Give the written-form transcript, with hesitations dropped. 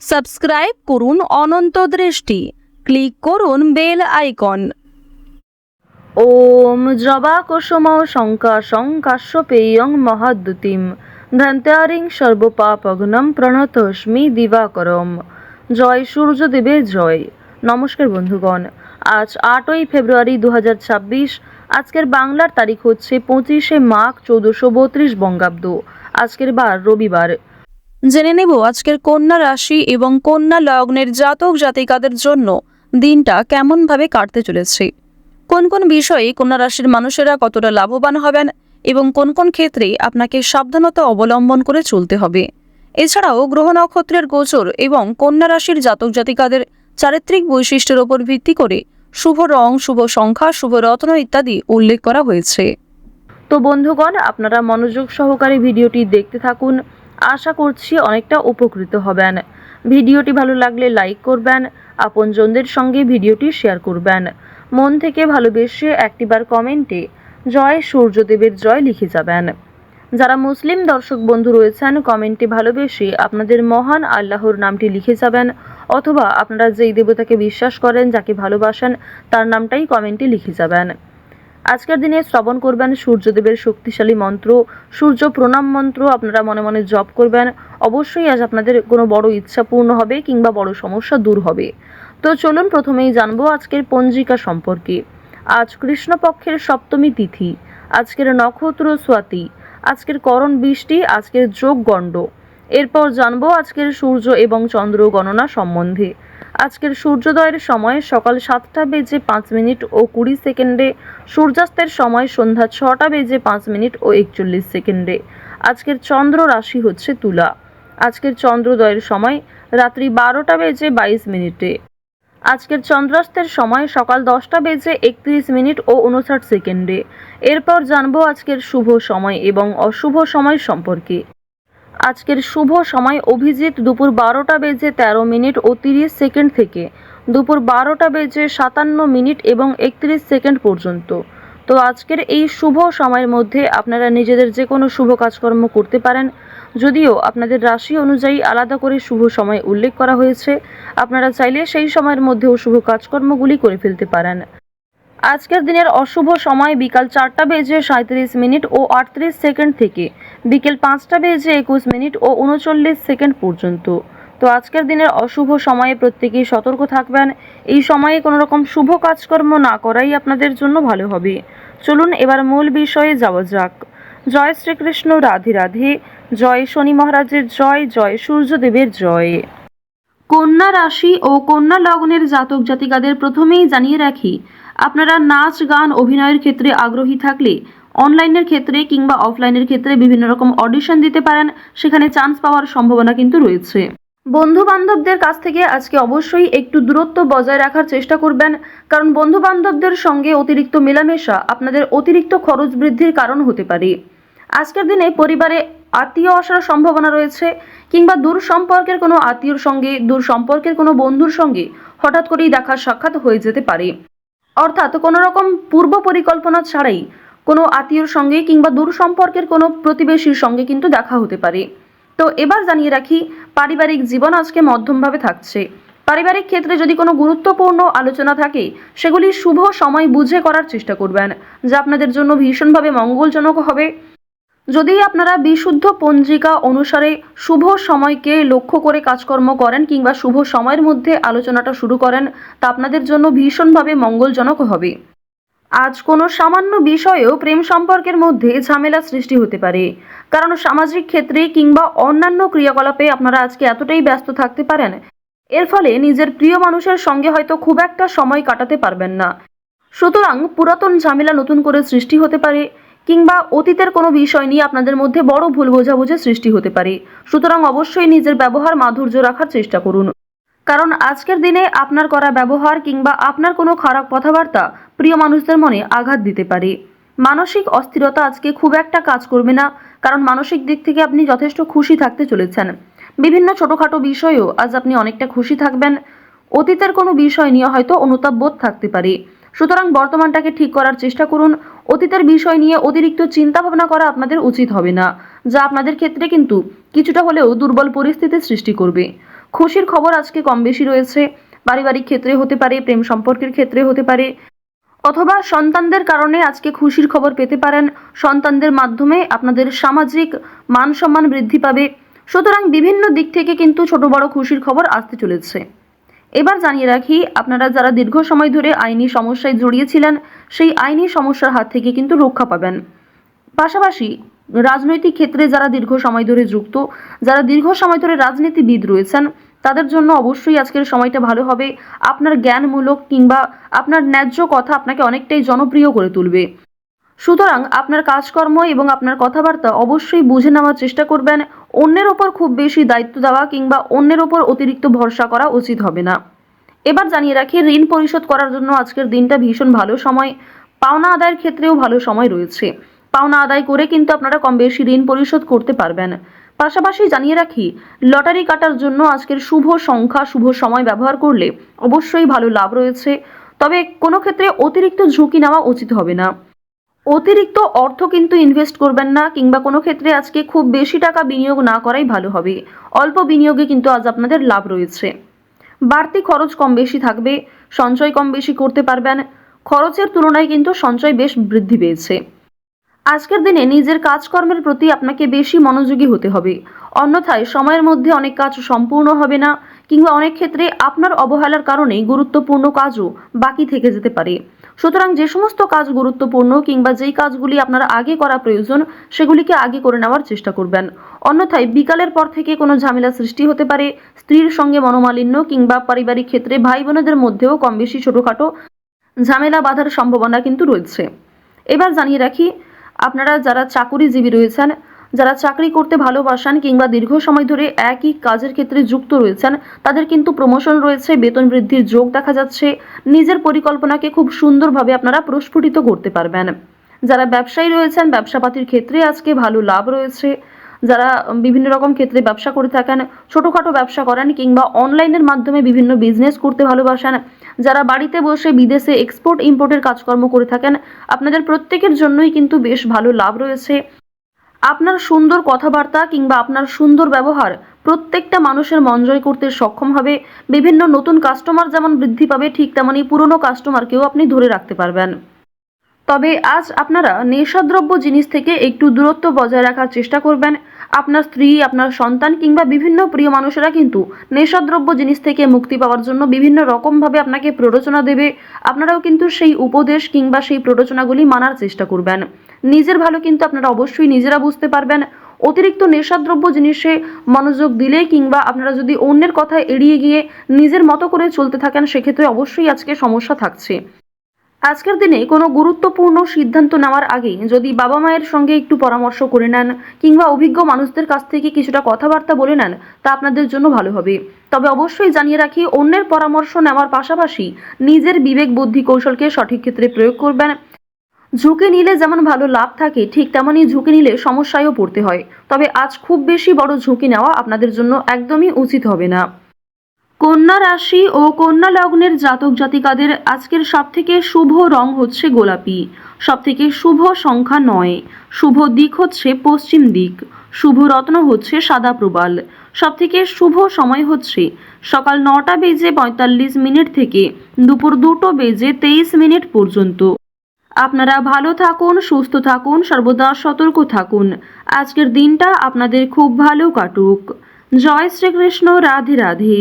Subscribe করুন অনন্ত দৃষ্টি, click করুন বেল আইকন। ওম জবা কুসুম শঙ্কাশং কাশ্যপেয়ং মহাদ্যুতিম ধন্ত্যারিং সর্বপাপঘ্নম প্রণতস্মি দিবাকরম। জয় সূর্যদেবের জয়। নমস্কার বন্ধুগণ, আজ 8ই ফেব্রুয়ারি 2026। আজকের বাংলার তারিখ হচ্ছে 25শে মাঘ 1432 বঙ্গাব্দ। আজকের বার রবিবার। জেনে নেব আজকের কন্যা রাশি এবং কন্যা লগ্নের জাতক জাতিকাদের জন্য দিনটা কেমনভাবে কাটতে চলেছে, কোন কোন বিষয়ে কন্যা রাশির মানুষেরা কতটা লাভবান হবেন এবং কোন কোন ক্ষেত্রে আপনাকে সাবধানতা অবলম্বন করে চলতে হবে। এছাড়াও গ্রহ নক্ষত্রের গোচর এবং কন্যা রাশির জাতক জাতিকাদের চারিত্রিক বৈশিষ্ট্যের উপর ভিত্তি করে শুভ রং, শুভ সংখ্যা, শুভ রত্ন ইত্যাদি উল্লেখ করা হয়েছে। তো বন্ধুগণ, আপনারা মনোযোগ সহকারে ভিডিওটি দেখতে থাকুন। আশা করছি অনেকটা উপকৃত হবেন। ভিডিওটি ভালো লাগলে লাইক করবেন, আপনজনদের সঙ্গে ভিডিওটি শেয়ার করবেন। মন থেকে ভালোবেসে একটিবার কমেন্টে জয় সূর্যদেবের জয় লিখে যাবেন। যারা মুসলিম দর্শক বন্ধু রয়েছেন, কমেন্টে ভালোবেসে আপনাদের মহান আল্লাহর নামটি লিখে যাবেন, অথবা আপনারা যেই দেবতাকে বিশ্বাস করেন, যাকে ভালোবাসেন, তার নামটাই কমেন্টে লিখে যাবেন। আজকের দিনে শ্রবণ করবেন সূর্যদেবের শক্তিশালী মন্ত্র, সূর্য প্রণাম মন্ত্র আপনারা মনে মনে জপ করবেন। অবশ্যই আজ আপনাদের কোনো বড় ইচ্ছা পূর্ণ হবে কিংবা বড় সমস্যা দূর হবে। তো চলুন প্রথমেই জানবো আজকের পঞ্জিকা সম্পর্কে। আজ কৃষ্ণপক্ষের সপ্তমী তিথি, আজকের নক্ষত্র স্বাতি, আজকের করণ বৃষ্টি, আজকের যোগ গণ্ড। এরপর জানবো আজকের সূর্য এবং চন্দ্র গণনা সম্বন্ধে। আজকের সূর্যোদয়ের সময় সকাল 7:05 ও 20 সেকেন্ডে, সূর্যাস্তের সময় সন্ধ্যা 6:05 ও 41 সেকেন্ডে। আজকের চন্দ্র রাশি হচ্ছে তুলা। আজকের চন্দ্রোদয়ের সময় রাত্রি 12:22। আজকের চন্দ্রাস্তের সময় সকাল 10:31 ও 59 সেকেন্ডে। এরপর জানবো আজকের শুভ সময় এবং অশুভ সময় সম্পর্কে। আজকের শুভ সময় অভিজিৎ দুপুর 12:13 ও 30 সেকেন্ড থেকে দুপুর 12:57 এবং 31 সেকেন্ড পর্যন্ত। তো আজকের এই শুভ সময়ের মধ্যে আপনারা নিজেদের যে কোনো শুভ কাজকর্ম করতে পারেন। যদিও আপনাদের রাশি অনুযায়ী আলাদা করে শুভ সময় উল্লেখ করা হয়েছে, আপনারা চাইলে সেই সময়ের মধ্যেও শুভ কাজকর্মগুলি করে ফেলতে পারেন। আজকের দিনের অশুভ সময় বিকাল 4:37 ও 38 সেকেন্ড থেকে বিকেল 5:21 ও 39 সেকেন্ড পর্যন্ত। তো আজকের দিনের অশুভ সময়ে প্রত্যেকেই সতর্ক থাকবেন। এই সময়ে কোনো রকম শুভ কাজকর্ম না করাই আপনাদের জন্য ভালো হবে। চলুন এবার মূল বিষয়ে যাওয়া যাক। জয় শ্রীকৃষ্ণ, রাধে রাধে, জয় শনি মহারাজের জয়, জয় সূর্যদেবের জয়। কন্যা রাশি ও কন্যা লগ্নের জাতক জাতিকাদের প্রথমেই জানিয়ে রাখি, আপনারা নাচ, গান, অভিনয়ের ক্ষেত্রে আগ্রহী থাকলে অনলাইনের ক্ষেত্রে কিংবা অফলাইনের ক্ষেত্রে বিভিন্ন রকম অডিশন দিতে পারেন। সেখানে চান্স পাওয়ার সম্ভাবনা কিন্তু রয়েছে। বন্ধু বান্ধবদের কাছ থেকে আজকে অবশ্যই একটু দূরত্ব বজায় রাখার চেষ্টা করবেন, কারণ বন্ধু বান্ধবদের সঙ্গে অতিরিক্ত মেলামেশা আপনাদের অতিরিক্ত খরচ বৃদ্ধির কারণ হতে পারে। আজকের দিনে পরিবারে আত্মীয় আসার সম্ভাবনা রয়েছে, কিংবা দূর সম্পর্কের কোনো আত্মীয়র সঙ্গে, দূর সম্পর্কের কোনো বন্ধুর সঙ্গে হঠাৎ করেই দেখা সাক্ষাৎ হয়ে যেতে পারে। অর্থাৎ কোনো রকম পূর্ব পরিকল্পনা ছাড়াই কোনো আত্মীয়র সঙ্গে কিংবা দূর সম্পর্কের কোনো প্রতিবেশীর সঙ্গে কিন্তু দেখা হতে পারে। তো এবার জানিয়ে রাখি, পারিবারিক জীবন আজকে মধ্যমভাবে থাকছে। পারিবারিক ক্ষেত্রে যদি কোনো গুরুত্বপূর্ণ আলোচনা থাকে, সেগুলি শুভ সময় বুঝে করার চেষ্টা করবেন, যা আপনাদের জন্য ভীষণভাবে মঙ্গলজনক হবে। যদি আপনারা বিশুদ্ধ পঞ্জিকা অনুসারে শুভ সময়কে লক্ষ্য করে কাজকর্ম করেন কিংবা শুভ সময়ের মধ্যে আলোচনাটা শুরু করেন, তা আপনাদের জন্য ভীষণভাবে মঙ্গলজনক হবে। আজ কোনো সামান্য বিষয়েও প্রেম সম্পর্কের মধ্যে ঝামেলা সৃষ্টি হতে পারে, কারণ সামাজিক ক্ষেত্রে কিংবা অন্যান্য ক্রিয়াকলাপে আপনারা আজকে এতটাই ব্যস্ত থাকতে পারেন, এর ফলে নিজের প্রিয় মানুষের সঙ্গে হয়তো খুব একটা সময় কাটাতে পারবেন না। সুতরাং পুরাতন ঝামেলা নতুন করে সৃষ্টি হতে পারে, কিংবা অতীতের কোনো বিষয় নিয়ে আপনাদের মধ্যে বড় ভুল বোঝাবুঝি সৃষ্টি হতে পারে। সুতরাং অবশ্যই নিজের ব্যবহার মাধুর্য রাখার চেষ্টা করুন, কারণ আজকের দিনে আপনার করা ব্যবহার কিংবা আপনার কোনো খারাপ কথাবার্তা প্রিয় মানুষদের মনে আঘাত দিতে পারে। মানসিক অস্থিরতা আজকে খুব একটা কাজ করবে না, কারণ মানসিক দিক থেকে আপনি যথেষ্ট খুশি থাকতে চলেছেন। বিভিন্ন ছোটোখাটো বিষয়েও আজ আপনি অনেকটা খুশি থাকবেন। অতীতের কোনো বিষয় নিয়ে হয়তো অনুতাপ বোধ থাকতে পারে। সুতরাং বর্তমানটাকে ঠিক করার চেষ্টা করুন। অতীতের বিষয় নিয়ে অতিরিক্ত চিন্তা ভাবনা করা আপনাদের উচিত হবে না, যা আপনাদের ক্ষেত্রে কিন্তু কিছুটা হলেও দুর্বল পরিস্থিতির সৃষ্টি করবে। খুশির খবর আজকে কম বেশি রয়েছে। পারিবারিক ক্ষেত্রে হতে পারে, প্রেম সম্পর্কের ক্ষেত্রে হতে পারে, অথবা সন্তানদের কারণে আজকে খুশির খবর পেতে পারেন। সন্তানদের মাধ্যমে আপনাদের সামাজিক মান সম্মান বৃদ্ধি পাবে। সুতরাং বিভিন্ন দিক থেকে কিন্তু ছোট বড় খুশির খবর আসতে চলেছে। এবার জানিয়ে রাখি, আপনারা যারা দীর্ঘ সময় ধরে আইনি সমস্যায় জড়িয়েছিলেন, সেই আইনি সমস্যার হাত থেকে কিন্তু রক্ষা পাবেন। পাশাপাশি রাজনৈতিক ক্ষেত্রে যারা দীর্ঘ সময় ধরে যুক্ত, যারা দীর্ঘ সময় ধরে রাজনীতিবিদ রয়েছেন, তাদের জন্য অবশ্যই আজকের সময়টা ভালো হবে। আপনার জ্ঞানমূলক কিংবা আপনার ন্যায্য কথা আপনাকে অনেকটাই জনপ্রিয় করে তুলবে। সুতরাং আপনার কাজকর্ম এবং আপনার কথাবার্তা অবশ্যই বুঝে নেওয়ার চেষ্টা করবেন। অন্যের ওপর খুব বেশি দায়িত্ব দেওয়া কিংবা অন্যের ওপর অতিরিক্ত ভরসা করা উচিত হবে না। এবার জানিয়ে রাখি, ঋণ পরিশোধ করার জন্য আজকের দিনটা ভীষণ ভালো সময়। পাওনা আদায়ের ক্ষেত্রেও ভালো সময় রয়েছে। পাওনা আদায় করে কিন্তু আপনারা কম বেশি ঋণ পরিশোধ করতে পারবেন। পাশাপাশি জানিয়ে রাখি, লটারি কাটার জন্য আজকের শুভ সংখ্যা, শুভ সময় ব্যবহার করলে অবশ্যই ভালো লাভ রয়েছে। তবে কোনো ক্ষেত্রে অতিরিক্ত ঝুঁকি নেওয়া উচিত হবে না। অতিরিক্ত অর্থ কিন্তু ইনভেস্ট করবেন না, কিংবা কোনো ক্ষেত্রে আজকে খুব বেশি টাকা বিনিয়োগ না করাই ভালো হবে। অল্প বিনিয়োগে কিন্তু আজ আপনাদের লাভ রয়েছে। বাড়তি খরচ কম বেশি থাকবে, সঞ্চয় কম বেশি করতে পারবেন। খরচের তুলনায় কিন্তু সঞ্চয় বেশ বৃদ্ধি পেয়েছে। আজকের দিনে নিজের কাজকর্মের প্রতি আপনাকে বেশি মনোযোগী হতে হবে, অন্যথায় সময়ের মধ্যে অনেক কাজ সম্পূর্ণ হবে না, কিংবা অনেক ক্ষেত্রে আপনার অবহেলার কারণে গুরুত্বপূর্ণ কাজও বাকি থেকে যেতে পারে। সুতরাং যে সমস্ত কাজ গুরুত্বপূর্ণ কিংবা যেই কাজগুলি আপনার আগে করা প্রয়োজন, সেগুলিকে আগে করে নেওয়ার চেষ্টা করবেন। অন্যথায় বিকালের পর থেকে কোনো ঝামেলা সৃষ্টি হতে পারে। স্ত্রীর সঙ্গে মনোমালিন্য কিংবা পারিবারিক ক্ষেত্রে ভাই বোনেদের মধ্যেও কম বেশি ছোটোখাটো ঝামেলা বাঁধার সম্ভাবনা কিন্তু রয়েছে। এবার জানিয়ে রাখি, আপনারা যারা চাকুরিজীবী রয়েছেন, যারা চাকরি করতে ভালোবাসেন কিংবা দীর্ঘ সময় ধরে একই কাজের ক্ষেত্রে যুক্ত রয়েছেন, তাদের কিন্তু প্রমোশন রয়েছে, বেতন বৃদ্ধির যোগ দেখা যাচ্ছে। নিজের পরিকল্পনাকে খুব সুন্দরভাবে আপনারা প্রস্ফুটিত করতে পারবেন। যারা ব্যবসায়ী রয়েছেন, ব্যবসাপাতির ক্ষেত্রে আজকে ভালো লাভ রয়েছে। যারা বিভিন্ন রকম ক্ষেত্রে ব্যবসা করে থাকেন, ছোটোখাটো ব্যবসা করেন কিংবা অনলাইনের মাধ্যমে বিভিন্ন বিজনেস করতে ভালোবাসেন, যারা বাড়িতে বসে বিদেশে এক্সপোর্ট ইম্পোর্টের কাজকর্ম করে থাকেন, আপনাদের প্রত্যেকের জন্যই কিন্তু বেশ ভালো লাভ রয়েছে। আপনার সুন্দর কথাবার্তা কিংবা আপনার সুন্দর ব্যবহার প্রত্যেকটা মানুষের মন জয় করতে সক্ষম হবে। বিভিন্ন নতুন কাস্টমার যেমন বৃদ্ধি পাবে, ঠিক তেমনি পুরনো কাস্টমারকেও আপনি ধরে রাখতে পারবেন। তবে আজ আপনারা নেশাদ্রব্য জিনিস থেকে একটু দূরত্ব বজায় রাখার চেষ্টা করবেন। আপনার স্ত্রী, আপনার সন্তান কিংবা বিভিন্ন প্রিয় মানুষেরা কিন্তু নেশাদ্রব্য জিনিস থেকে মুক্তি পাওয়ার জন্য বিভিন্ন রকমভাবে আপনাকে প্ররোচনা দেবে। আপনারাও কিন্তু সেই উপদেশ কিংবা সেই প্ররোচনাগুলি মানার চেষ্টা করবেন। নিজের ভালো কিন্তু আপনারা অবশ্যই নিজেরা বুঝতে পারবেন। অতিরিক্ত নেশাদ্রব্য জিনিসে মনোযোগ দিলে কিংবা আপনারা যদি অন্যের কথা এড়িয়ে গিয়ে নিজের মতো করে চলতে থাকেন, সেক্ষেত্রে অবশ্যই আজকে সমস্যা থাকছে। আজকের দিনে কোনো গুরুত্বপূর্ণ সিদ্ধান্ত নেওয়ার আগে যদি বাবা মায়ের সঙ্গে একটু পরামর্শ করে নেন কিংবা অভিজ্ঞ মানুষদের কাছ থেকে কিছুটা কথাবার্তা বলে নেন, তা আপনাদের জন্য ভালো হবে। তবে অবশ্যই জানিয়ে রাখি, অন্যের পরামর্শ নেওয়ার পাশাপাশি নিজের বিবেক বুদ্ধি কৌশলকে সঠিক ক্ষেত্রে প্রয়োগ করবেন। ঝুঁকি নিলে যেমন ভালো লাভ থাকে, ঠিক তেমনই ঝুঁকি নিলে সমস্যায়ও পড়তে হয়। তবে আজ খুব বেশি বড় ঝুঁকি নেওয়া আপনাদের জন্য একদমই উচিত হবে না। কন্যা রাশি ও কন্যা লগ্নের জাতক জাতিকাদের আজকের সবথেকে শুভ রং হচ্ছে গোলাপি, সবথেকে শুভ সংখ্যা 9, শুভ দিক হচ্ছে পশ্চিম দিক, শুভ রত্ন হচ্ছে সাদা প্রবাল। সবথেকে শুভ সময় হচ্ছে সকাল 9:45 থেকে দুপুর 2:23 পর্যন্ত। আপনারা ভালো থাকুন, সুস্থ থাকুন, সর্বদা সতর্ক থাকুন। আজকের দিনটা আপনাদের খুব ভালো কাটুক। জয় শ্রীকৃষ্ণ। রাধে রাধে।